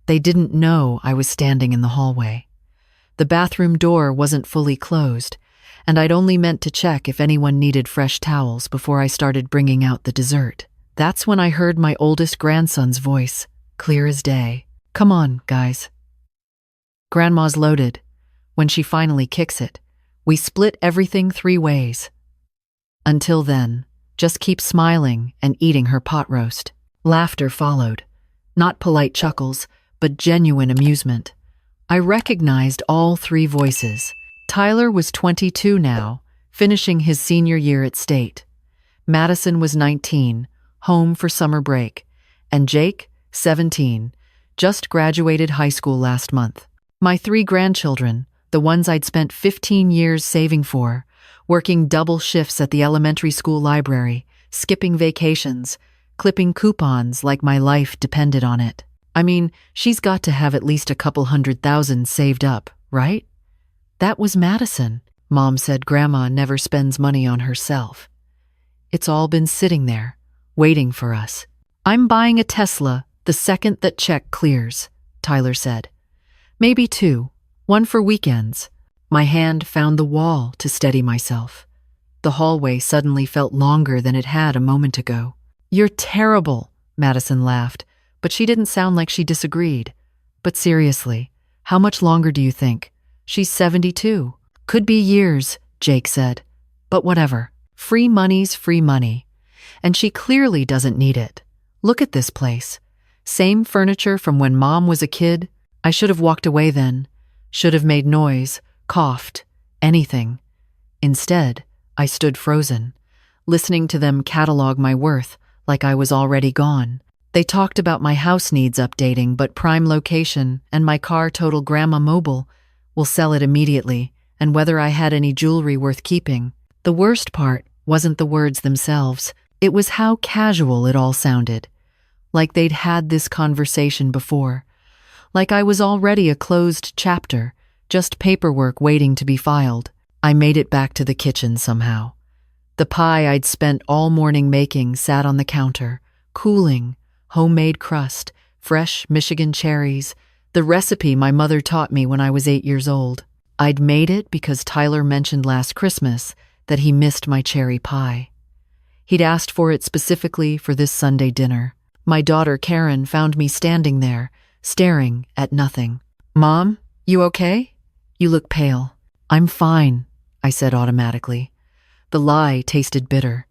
They didn't know I was standing in the hallway. The bathroom door wasn't fully closed, and I'd only meant to check if anyone needed fresh towels before I started bringing out the dessert. That's when I heard my oldest grandson's voice, clear as day. "Come on, guys." Grandma's loaded. When she finally kicks it, we split everything 3 ways. Until then, just keep smiling and eating her pot roast. Laughter followed. Not polite chuckles, but genuine amusement. I recognized all 3 voices. Tyler was 22 now, finishing his senior year at State. Madison was 19, home for summer break. And Jake, 17, just graduated high school last month. My 3 grandchildren, the ones I'd spent 15 years saving for, working double shifts at the elementary school library, skipping vacations, clipping coupons like my life depended on it. I mean, she's got to have at least a couple $100,000 saved up, right? That was Madison. Mom said Grandma never spends money on herself. It's all been sitting there, waiting for us. "I'm buying a Tesla the second that check clears," Tyler said. "Maybe 2, 1 for weekends." My hand found the wall to steady myself. The hallway suddenly felt longer than it had a moment ago. "You're terrible," Madison laughed, but she didn't sound like she disagreed. "But seriously, how much longer do you think? She's 72. "Could be years," Jake said. "But whatever. Free money's free money. And she clearly doesn't need it. Look at this place. Same furniture from when Mom was a kid. I should have walked away then. Should have made noise, coughed, anything. Instead, I stood frozen, listening to them catalog my worth like I was already gone. They talked about my house needs updating, but prime location and my car total Grandma Mobile will sell it immediately, and whether I had any jewelry worth keeping. The worst part wasn't the words themselves. It was how casual it all sounded. Like they'd had this conversation before. Like I was already a closed chapter, just paperwork waiting to be filed. I made it back to the kitchen somehow. The pie I'd spent all morning making sat on the counter, cooling, homemade crust, fresh Michigan cherries, the recipe my mother taught me when I was 8 years old. I'd made it because Tyler mentioned last Christmas that he missed my cherry pie. He'd asked for it specifically for this Sunday dinner. My daughter Karen found me standing there, staring at nothing. "Mom, you okay? You look pale." "I'm fine," I said automatically. The lie tasted bitter.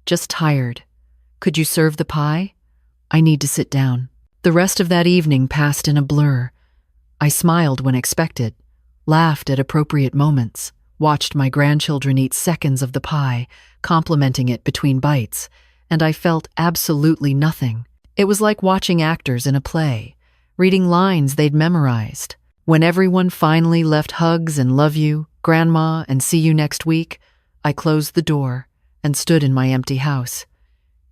"Just tired. Could you serve the pie? I need to sit down." The rest of that evening passed in a blur. I smiled when expected, laughed at appropriate moments, watched my grandchildren eat seconds of the pie, complimenting it between bites, and I felt absolutely nothing. It was like watching actors in a play, reading lines they'd memorized. When everyone finally left hugs and "love you, Grandma, and see you next week," I closed the door and stood in my empty house.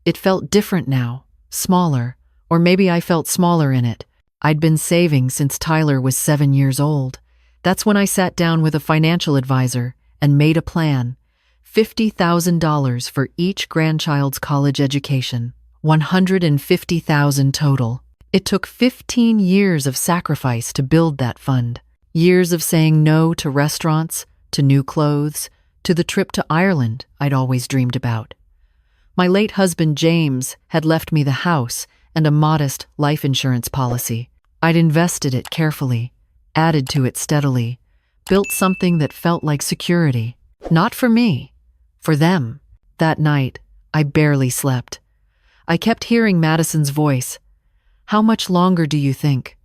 It felt different now, smaller, or maybe I felt smaller in it. I'd been saving since Tyler was 7 years old. That's when I sat down with a financial advisor and made a plan. $50,000 for each grandchild's college education, $150,000 total. It took 15 years of sacrifice to build that fund. Years of saying no to restaurants, to new clothes, to the trip to Ireland I'd always dreamed about. My late husband James had left me the house and a modest life insurance policy. I'd invested it carefully, added to it steadily, built something that felt like security. Not for me, for them. That night, I barely slept. I kept hearing Madison's voice. "How much longer do you think?"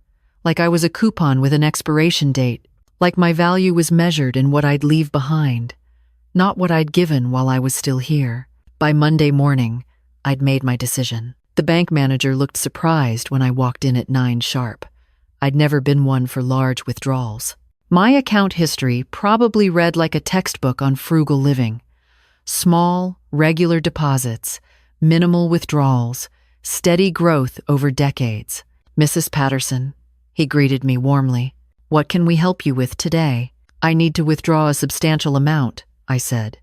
Like I was a coupon with an expiration date, like my value was measured in what I'd leave behind, not what I'd given while I was still here. By Monday morning, I'd made my decision. The bank manager looked surprised when I walked in at 9 sharp. I'd never been one for large withdrawals. My account history probably read like a textbook on frugal living. Small, regular deposits, minimal withdrawals, steady growth over decades. "Mrs. Patterson," he greeted me warmly. "What can we help you with today?" "I need to withdraw a substantial amount," I said.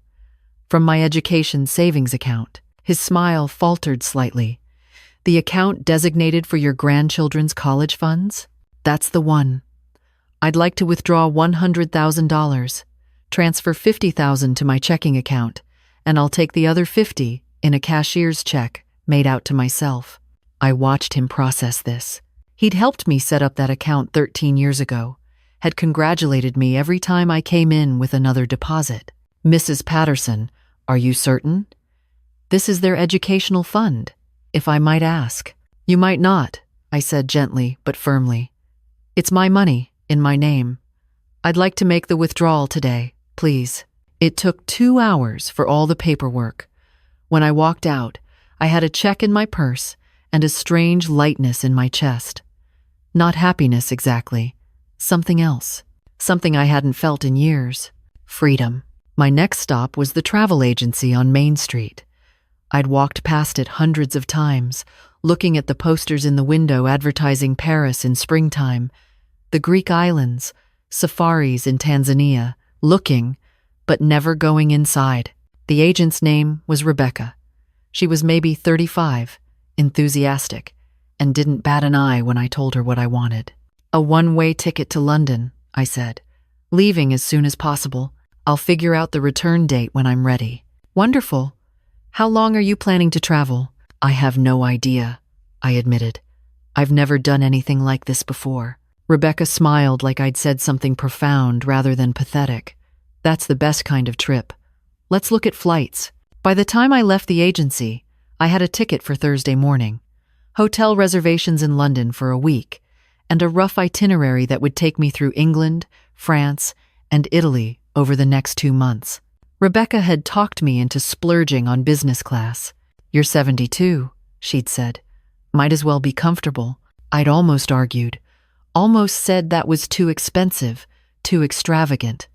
"From my education savings account." His smile faltered slightly. "The account designated for your grandchildren's college funds?" That's the one. I'd like to withdraw $100,000, transfer $50,000 to my checking account, and I'll take the other $50,000 in a cashier's check made out to myself. I watched him process this. He'd helped me set up that account 13 years ago, had congratulated me every time I came in with another deposit. Mrs. Patterson, are you certain? This is their educational fund, if I might ask. You might not, I said gently but firmly. It's my money, in my name. I'd like to make the withdrawal today, please. It took 2 hours for all the paperwork. When I walked out, I had a check in my purse and a strange lightness in my chest. Not happiness exactly, something else, something I hadn't felt in years. Freedom. My next stop was the travel agency on Main Street. I'd walked past it hundreds of times, looking at the posters in the window advertising Paris in springtime, the Greek islands, safaris in Tanzania, looking, but never going inside. The agent's name was Rebecca. She was maybe 35, enthusiastic, and didn't bat an eye when I told her what I wanted. A one-way ticket to London, I said. Leaving as soon as possible. I'll figure out the return date when I'm ready. Wonderful. How long are you planning to travel? I have no idea, I admitted. I've never done anything like this before. Rebecca smiled like I'd said something profound rather than pathetic. That's the best kind of trip. Let's look at flights. By the time I left the agency, I had a ticket for Thursday morning, hotel reservations in London for a week, and a rough itinerary that would take me through England, France, and Italy over the next 2 months. Rebecca had talked me into splurging on business class. You're 72, she'd said. Might as well be comfortable. I'd almost argued, almost said that was too expensive, too extravagant.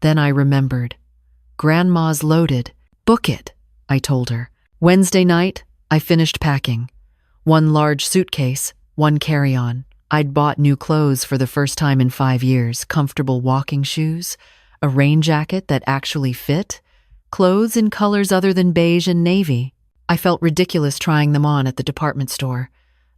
Then I remembered. Grandma's loaded. Book it, I told her. Wednesday night, I finished packing. 1 large suitcase, 1 carry-on. I'd bought new clothes for the first time in 5 years, comfortable walking shoes, a rain jacket that actually fit, clothes in colors other than beige and navy. I felt ridiculous trying them on at the department store.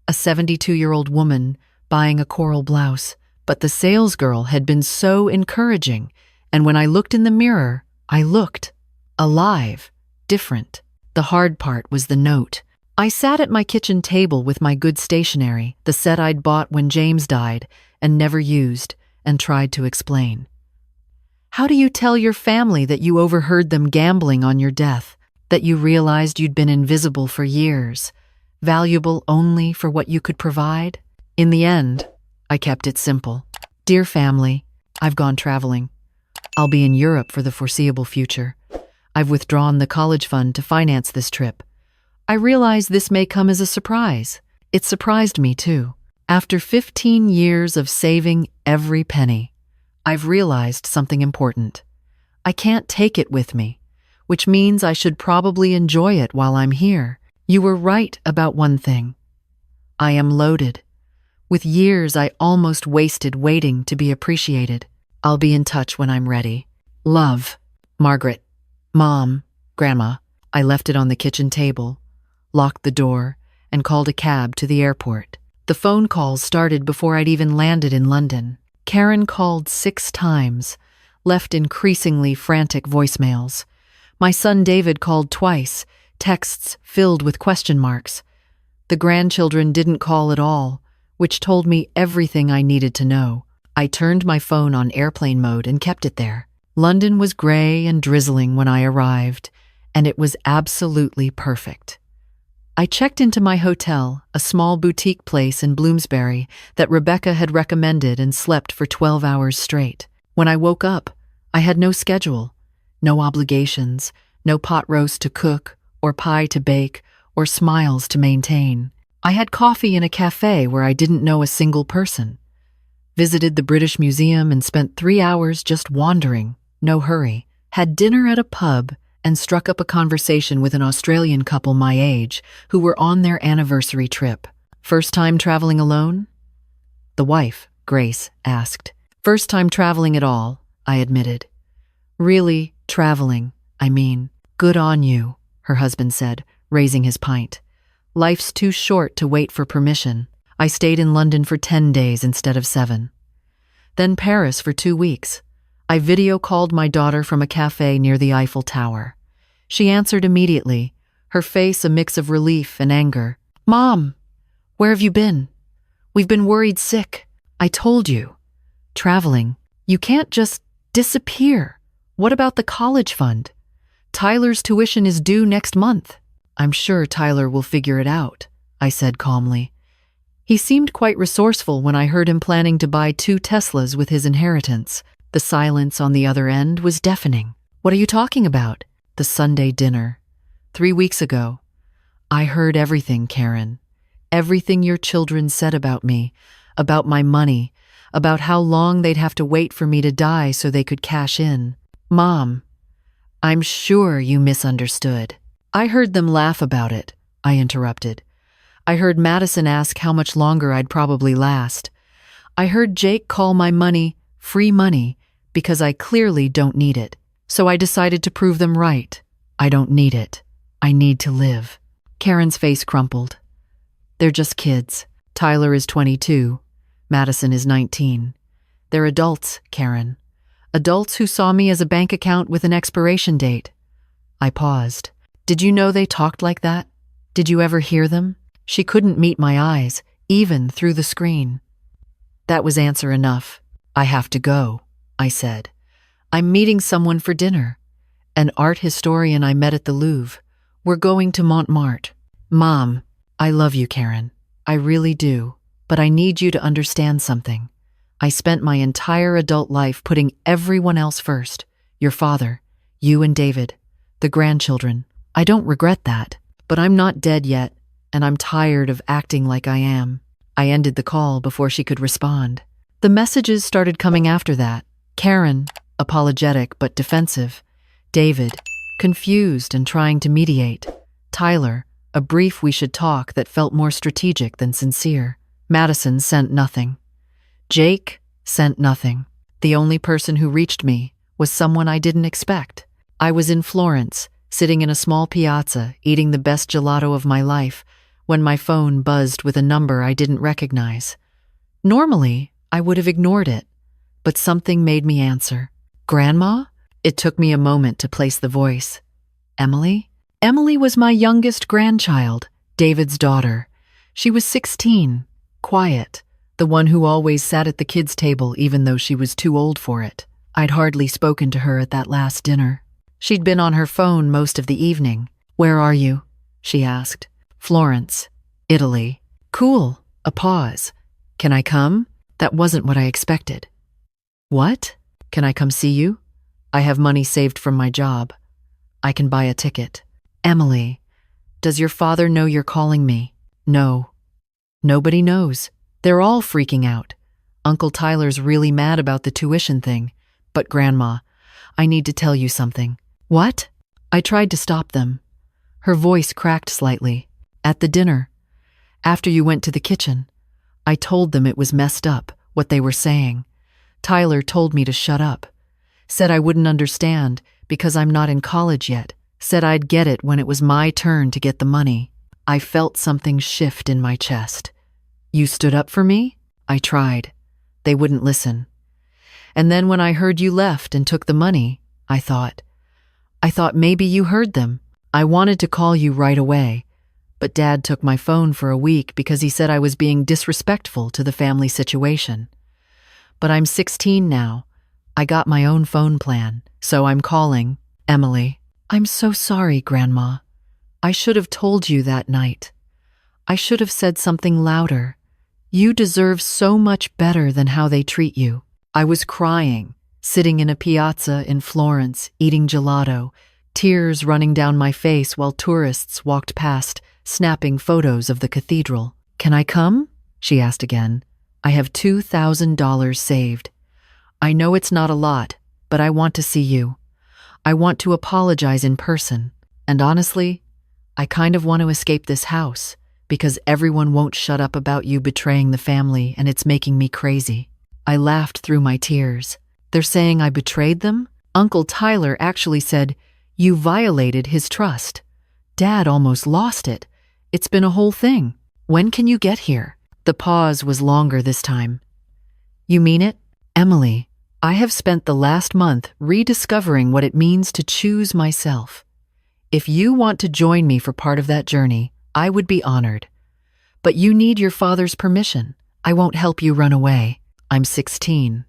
A 72-year-old woman buying a coral blouse. But the salesgirl had been so encouraging, and when I looked in the mirror, I looked alive, different. The hard part was the note. I sat at my kitchen table with my good stationery, the set I'd bought when James died and never used, and tried to explain. How do you tell your family that you overheard them gambling on your death, that you realized you'd been invisible for years, valuable only for what you could provide? In the end, I kept it simple. Dear family, I've gone traveling. I'll be in Europe for the foreseeable future. I've withdrawn the college fund to finance this trip. I realize this may come as a surprise. It surprised me too. After 15 years of saving every penny, I've realized something important. I can't take it with me, which means I should probably enjoy it while I'm here. You were right about one thing. I am loaded. With years I almost wasted waiting to be appreciated. I'll be in touch when I'm ready. Love, Margaret. Mom, Grandma. I left it on the kitchen table, locked the door, and called a cab to the airport. The phone calls started before I'd even landed in London. Karen called 6 times, left increasingly frantic voicemails. My son David called twice, texts filled with question marks. The grandchildren didn't call at all, which told me everything I needed to know. I turned my phone on airplane mode and kept it there. London was gray and drizzling when I arrived, and it was absolutely perfect. I checked into my hotel, a small boutique place in Bloomsbury that Rebecca had recommended, and slept for 12 hours straight. When I woke up, I had no schedule, no obligations, no pot roast to cook, or pie to bake, or smiles to maintain. I had coffee in a cafe where I didn't know a single person. Visited the British Museum and spent 3 hours just wandering, no hurry. Had dinner at a pub and struck up a conversation with an Australian couple my age who were on their anniversary trip. First time traveling alone? The wife, Grace, asked. First time traveling at all, I admitted. Really, traveling, I mean. Good on you, her husband said, raising his pint. Life's too short to wait for permission. I stayed in London for 10 days instead of 7. Then Paris for 2 weeks. I video called my daughter from a cafe near the Eiffel Tower. She answered immediately, her face a mix of relief and anger. "Mom, where have you been? We've been worried sick. I told you. Traveling. You can't just disappear. What about the college fund? Tyler's tuition is due next month." "I'm sure Tyler will figure it out," I said calmly. He seemed quite resourceful when I heard him planning to buy 2 Teslas with his inheritance. The silence on the other end was deafening. "What are you talking about?" "The Sunday dinner. 3 weeks ago. I heard everything, Karen. Everything your children said about me, about my money, about how long they'd have to wait for me to die so they could cash in. Mom, I'm sure you misunderstood." "I heard them laugh about it," I interrupted. "I heard Madison ask how much longer I'd probably last. I heard Jake call my money free money because I clearly don't need it. So I decided to prove them right. I don't need it. I need to live." Karen's face crumpled. "They're just kids. Tyler is 22. Madison is 19. They're adults, Karen. Adults who saw me as a bank account with an expiration date." I paused. "Did you know they talked like that? Did you ever hear them?" She couldn't meet my eyes, even through the screen. That was answer enough. "I have to go," I said. "I'm meeting someone for dinner. An art historian I met at the Louvre. We're going to Montmartre." "Mom, I love you, Karen. I really do. But I need you to understand something. I spent my entire adult life putting everyone else first. Your father, you and David, the grandchildren. I don't regret that. But I'm not dead yet, and I'm tired of acting like I am." I ended the call before she could respond. The messages started coming after that. Karen, apologetic but defensive. David, confused and trying to mediate. Tyler, a brief "we should talk" that felt more strategic than sincere. Madison sent nothing. Jake sent nothing. The only person who reached me was someone I didn't expect. I was in Florence, sitting in a small piazza, eating the best gelato of my life, when my phone buzzed with a number I didn't recognize. Normally, I would have ignored it, but something made me answer. "Grandma?" It took me a moment to place the voice. "Emily?" Emily was my youngest grandchild, David's daughter. She was 16, quiet, the one who always sat at the kids' table even though she was too old for it. I'd hardly spoken to her at that last dinner. She'd been on her phone most of the evening. "Where are you?" she asked. "Florence, Italy." "Cool." A pause. "Can I come?" That wasn't what I expected. "What? Can I come see you? I have money saved from my job. I can buy a ticket." "Emily, does your father know you're calling me?" "No." "Nobody knows. They're all freaking out. Uncle Tyler's really mad about the tuition thing. But Grandma, I need to tell you something." "What?" I tried to stop them. Her voice cracked slightly. "At the dinner, after you went to the kitchen, I told them it was messed up, what they were saying. Tyler told me to shut up. Said I wouldn't understand because I'm not in college yet. Said I'd get it when it was my turn to get the money." I felt something shift in my chest. "You stood up for me?" I tried. They wouldn't listen. And then when I heard you left and took the money, I thought maybe you heard them. I wanted to call you right away, but Dad took my phone for a week because he said I was being disrespectful to the family situation. But I'm 16 now. I got my own phone plan, so I'm calling. "Emily, I'm so sorry, Grandma. I should have told you that night. I should have said something louder. You deserve so much better than how they treat you." I was crying, sitting in a piazza in Florence, eating gelato, tears running down my face while tourists walked past, snapping photos of the cathedral. "Can I come?" she asked again. "I have $2,000 saved. I know it's not a lot, but I want to see you. I want to apologize in person. And honestly, I kind of want to escape this house because everyone won't shut up about you betraying the family and it's making me crazy." I laughed through my tears. "They're saying I betrayed them? Uncle Tyler actually said, you violated his trust. Dad almost lost it. It's been a whole thing. When can you get here?" The pause was longer this time. You mean it? Emily, I have spent the last month rediscovering what it means to choose myself. If you want to join me for part of that journey, I would be honored. But you need your father's permission. I won't help you run away. I'm 16.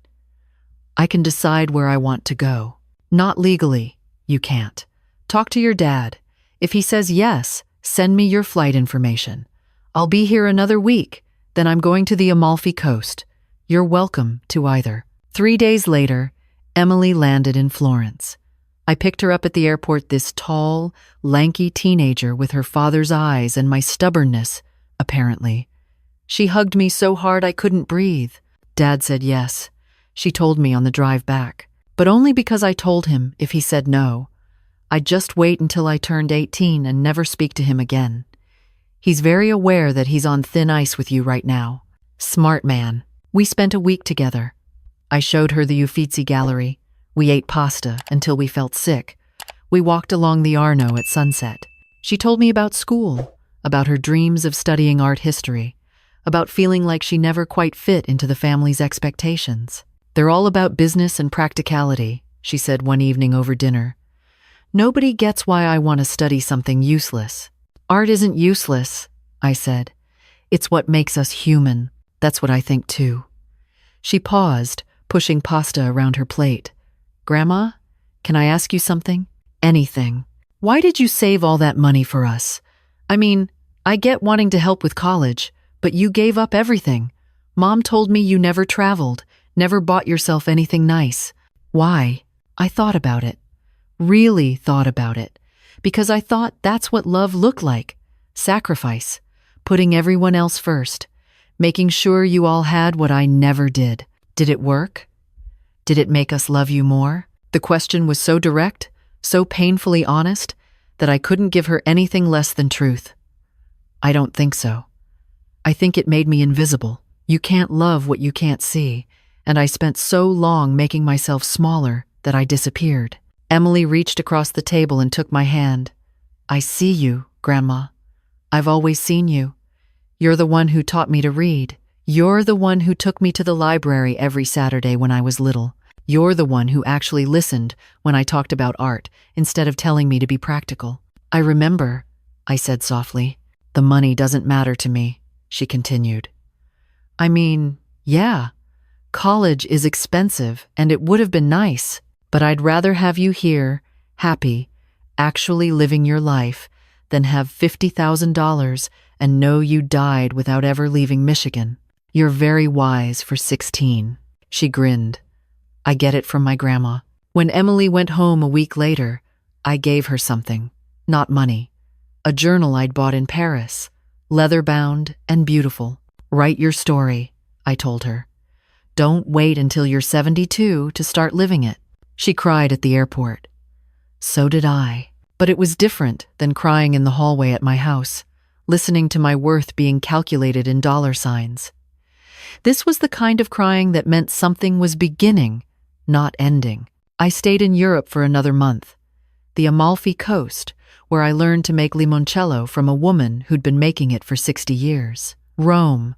I can decide where I want to go. Not legally. You can't. Talk to your dad. If he says yes, send me your flight information. I'll be here another week. Then I'm going to the Amalfi Coast. You're welcome to either. 3 days later, Emily landed in Florence. I picked her up at the airport, this tall, lanky teenager with her father's eyes and my stubbornness, apparently. She hugged me so hard I couldn't breathe. Dad said yes. She told me on the drive back. But only because I told him if he said no. I'd just wait until I turned 18 and never speak to him again. He's very aware that he's on thin ice with you right now. Smart man. We spent a week together. I showed her the Uffizi Gallery. We ate pasta until we felt sick. We walked along the Arno at sunset. She told me about school, about her dreams of studying art history, about feeling like she never quite fit into the family's expectations. They're all about business and practicality, she said one evening over dinner. Nobody gets why I want to study something useless. Art isn't useless, I said. It's what makes us human. That's what I think too. She paused, pushing pasta around her plate. Grandma, can I ask you something? Anything. Why did you save all that money for us? I mean, I get wanting to help with college, but you gave up everything. Mom told me you never traveled, never bought yourself anything nice. Why? I thought about it. Really thought about it. Because I thought that's what love looked like. Sacrifice. Putting everyone else first. Making sure you all had what I never did. Did it work? Did it make us love you more? The question was so direct, so painfully honest, that I couldn't give her anything less than truth. I don't think so. I think it made me invisible. You can't love what you can't see, and I spent so long making myself smaller that I disappeared. Emily reached across the table and took my hand. I see you, Grandma. I've always seen you. You're the one who taught me to read. You're the one who took me to the library every Saturday when I was little. You're the one who actually listened when I talked about art instead of telling me to be practical. I remember, I said softly. The money doesn't matter to me, she continued. I mean, yeah, college is expensive and it would have been nice, but I'd rather have you here, happy, actually living your life, than have $50,000 and know you died without ever leaving Michigan. You're very wise for 16. She grinned. I get it from my grandma. When Emily went home a week later, I gave her something. Not money. A journal I'd bought in Paris. Leather-bound and beautiful. Write your story, I told her. Don't wait until you're 72 to start living it. She cried at the airport. So did I. But it was different than crying in the hallway at my house, listening to my worth being calculated in dollar signs. This was the kind of crying that meant something was beginning, not ending. I stayed in Europe for another month. The Amalfi Coast, where I learned to make limoncello from a woman who'd been making it for 60 years. Rome,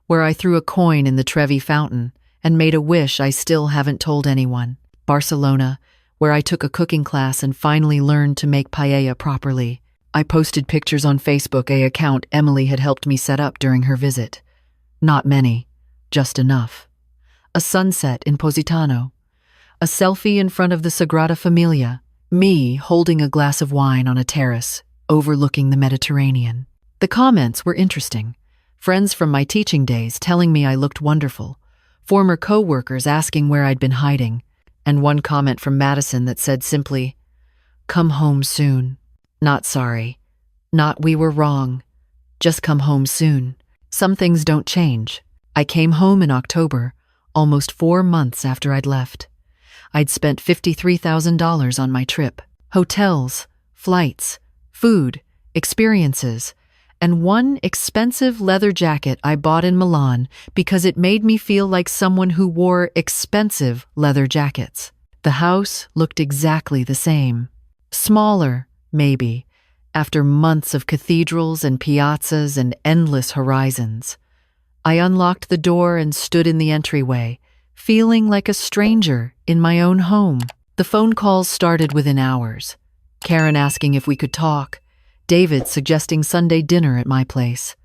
where I threw a coin in the Trevi fountain and made a wish I still haven't told anyone. Barcelona, where I took a cooking class and finally learned to make paella properly. I posted pictures on Facebook, an account Emily had helped me set up during her visit. Not many, just enough. A sunset in Positano. A selfie in front of the Sagrada Familia. Me holding a glass of wine on a terrace, overlooking the Mediterranean. The comments were interesting. Friends from my teaching days telling me I looked wonderful. Former co-workers asking where I'd been hiding. And one comment from Madison that said simply, "Come home soon. Not sorry. Not we were wrong. Just come home soon." Some things don't change. I came home in October, almost 4 months after I'd left. I'd spent $53,000 on my trip. Hotels, flights, food, experiences, and one expensive leather jacket I bought in Milan because it made me feel like someone who wore expensive leather jackets. The house looked exactly the same. Smaller, maybe, after months of cathedrals and piazzas and endless horizons. I unlocked the door and stood in the entryway, feeling like a stranger in my own home. The phone calls started within hours. Karen asking if we could talk, David suggesting Sunday dinner at my place.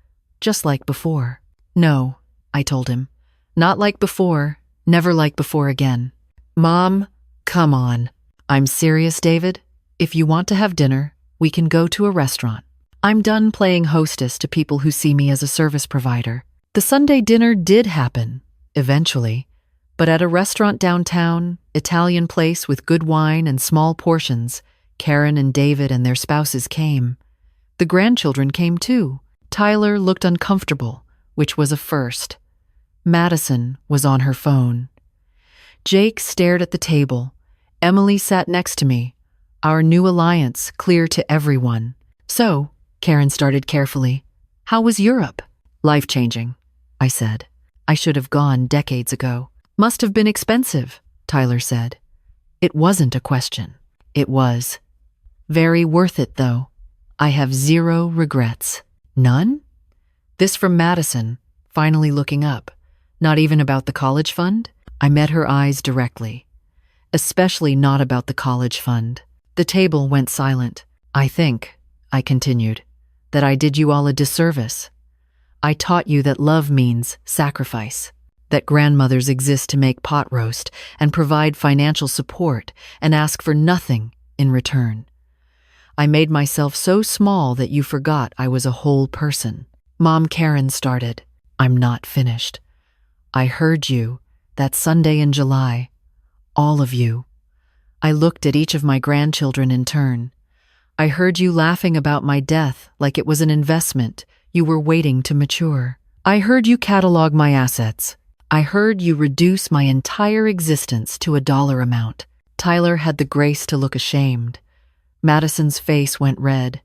Just like before. No, I told him. Not like before, never like before again. Mom, come on. I'm serious, David. If you want to have dinner, we can go to a restaurant. I'm done playing hostess to people who see me as a service provider. The Sunday dinner did happen, eventually, but at a restaurant downtown, Italian place with good wine and small portions, Karen and David and their spouses came. The grandchildren came too. Tyler looked uncomfortable, which was a first. Madison was on her phone. Jake stared at the table. Emily sat next to me, our new alliance clear to everyone. So, Karen started carefully, how was Europe? Life-changing, I said. I should have gone decades ago. Must have been expensive, Tyler said. It wasn't a question. It was. Very worth it, though. I have zero regrets. None? This from Madison, finally looking up. Not even about the college fund? I met her eyes directly. Especially not about the college fund. The table went silent. I think, I continued, that I did you all a disservice. I taught you that love means sacrifice, that grandmothers exist to make pot roast and provide financial support and ask for nothing in return. I made myself so small that you forgot I was a whole person. Mom Karen started. I'm not finished. I heard you, that Sunday in July. All of you. I looked at each of my grandchildren in turn. I heard you laughing about my death like it was an investment you were waiting to mature. I heard you catalog my assets. I heard you reduce my entire existence to a dollar amount. Tyler had the grace to look ashamed. Madison's face went red.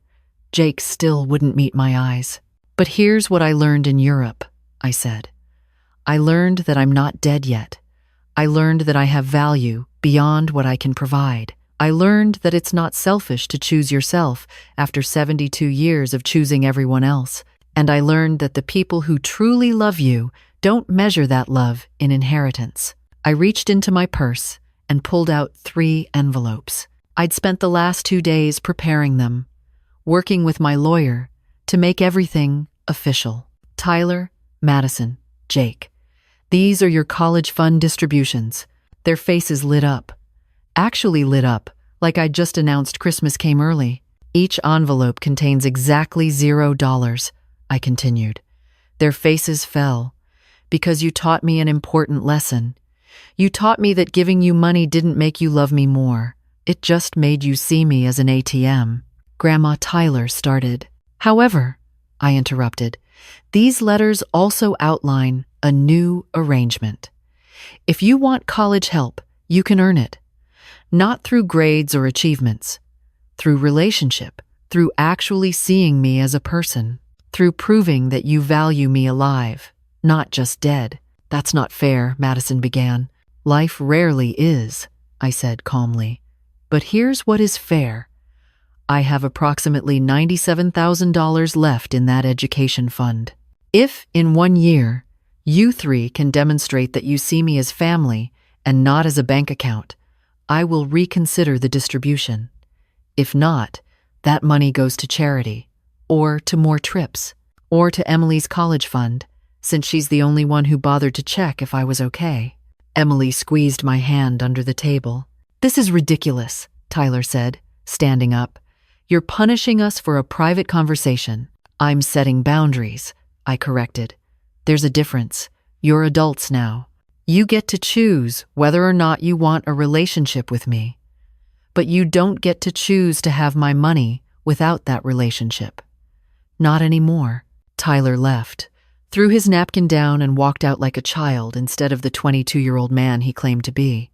Jake still wouldn't meet my eyes. But here's what I learned in Europe, I said. I learned that I'm not dead yet. I learned that I have value beyond what I can provide. I learned that it's not selfish to choose yourself after 72 years of choosing everyone else. And I learned that the people who truly love you don't measure that love in inheritance. I reached into my purse and pulled out 3 envelopes. I'd spent the last 2 days preparing them, working with my lawyer to make everything official. Tyler, Madison, Jake. These are your college fund distributions. Their faces lit up. Actually lit up, like I'd just announced Christmas came early. Each envelope contains exactly $0, I continued. Their faces fell, because you taught me an important lesson. You taught me that giving you money didn't make you love me more. It just made you see me as an ATM. Grandma Tyler started. However, I interrupted, these letters also outline a new arrangement. If you want college help, you can earn it. Not through grades or achievements, through relationship, through actually seeing me as a person, through proving that you value me alive, not just dead. That's not fair, Madison began. Life rarely is, I said calmly. But here's what is fair. I have approximately $97,000 left in that education fund. If, in 1 year, you 3 can demonstrate that you see me as family and not as a bank account, I will reconsider the distribution. If not, that money goes to charity, or to more trips, or to Emily's college fund, since she's the only one who bothered to check if I was okay. Emily squeezed my hand under the table. This is ridiculous, Tyler said, standing up. You're punishing us for a private conversation. I'm setting boundaries, I corrected. There's a difference. You're adults now. You get to choose whether or not you want a relationship with me. But you don't get to choose to have my money without that relationship. Not anymore. Tyler left, threw his napkin down and walked out like a child instead of the 22-year-old man he claimed to be.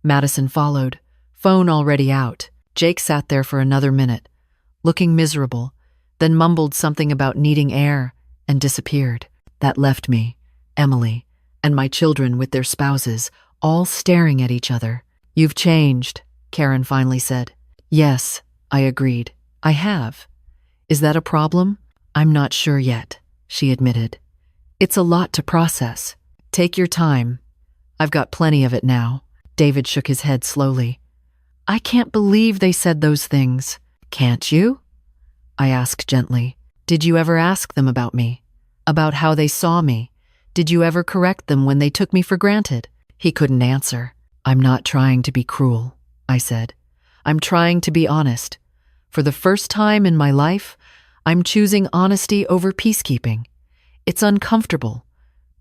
Madison followed, phone already out. Jake sat there for another minute, looking miserable, then mumbled something about needing air and disappeared. That left me, Emily, and my children with their spouses, all staring at each other. You've changed, Karen finally said. Yes, I agreed. I have. Is that a problem? I'm not sure yet, she admitted. It's a lot to process. Take your time. I've got plenty of it now. David shook his head slowly. I can't believe they said those things. Can't you? I asked gently. Did you ever ask them about me? About how they saw me? Did you ever correct them when they took me for granted? He couldn't answer. I'm not trying to be cruel, I said. I'm trying to be honest. For the first time in my life, I'm choosing honesty over peacekeeping. It's uncomfortable,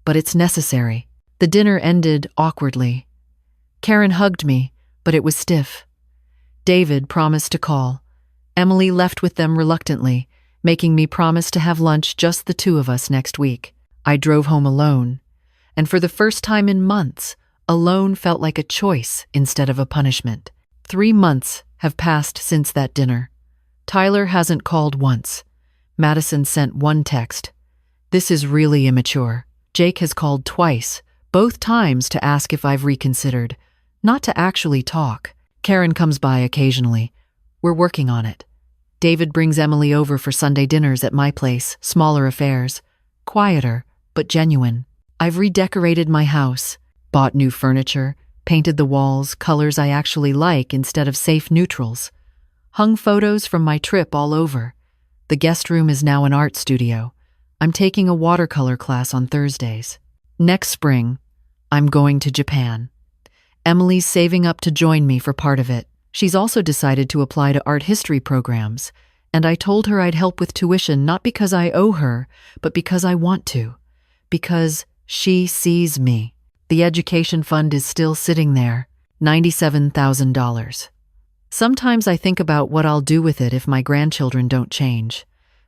but it's necessary. The dinner ended awkwardly. Karen hugged me, but it was stiff. David promised to call. Emily left with them reluctantly, making me promise to have lunch just the two of us next week. I drove home alone, and for the first time in months, alone felt like a choice instead of a punishment. 3 months have passed since that dinner. Tyler hasn't called once. Madison sent one text. This is really immature. Jake has called twice, both times to ask if I've reconsidered, not to actually talk. Karen comes by occasionally. We're working on it. David brings Emily over for Sunday dinners at my place, smaller affairs. Quieter, but genuine. I've redecorated my house, bought new furniture, painted the walls colors I actually like instead of safe neutrals. Hung photos from my trip all over. The guest room is now an art studio. I'm taking a watercolor class on Thursdays. Next spring, I'm going to Japan. Emily's saving up to join me for part of it. She's also decided to apply to art history programs, and I told her I'd help with tuition not because I owe her, but because I want to. Because she sees me. The education fund is still sitting there, $97,000. Sometimes I think about what I'll do with it if my grandchildren don't change.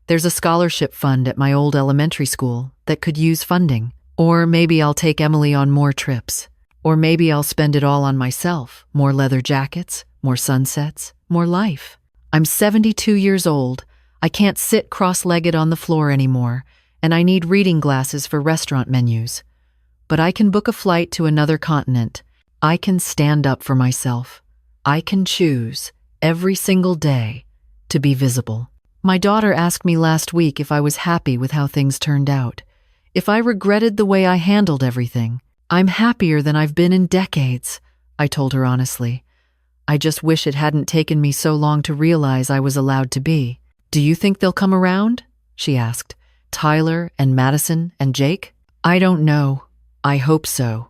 There's a scholarship fund at my old elementary school that could use funding. Or maybe I'll take Emily on more trips. Or maybe I'll spend it all on myself, more leather jackets, more sunsets, more life. I'm 72 years old. I can't sit cross-legged on the floor anymore, and I need reading glasses for restaurant menus. But I can book a flight to another continent. I can stand up for myself. I can choose, every single day, to be visible. My daughter asked me last week if I was happy with how things turned out, if I regretted the way I handled everything. I'm happier than I've been in decades, I told her honestly. I just wish it hadn't taken me so long to realize I was allowed to be. Do you think they'll come around? She asked. Tyler and Madison and Jake? I don't know. I hope so.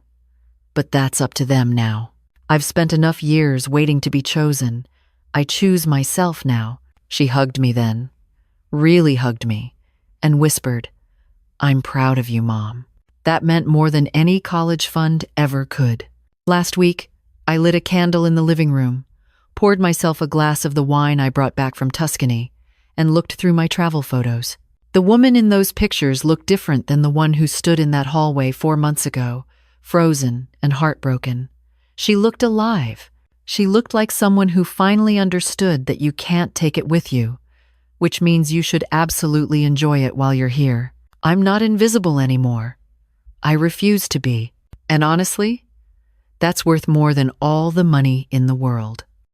But that's up to them now. I've spent enough years waiting to be chosen. I choose myself now. She hugged me then, really hugged me, and whispered, I'm proud of you, Mom. That meant more than any college fund ever could. Last week, I lit a candle in the living room, poured myself a glass of the wine I brought back from Tuscany, and looked through my travel photos. The woman in those pictures looked different than the one who stood in that hallway 4 months ago, frozen and heartbroken. She looked alive. She looked like someone who finally understood that you can't take it with you, which means you should absolutely enjoy it while you're here. I'm not invisible anymore. I refuse to be. And honestly, that's worth more than all the money in the world.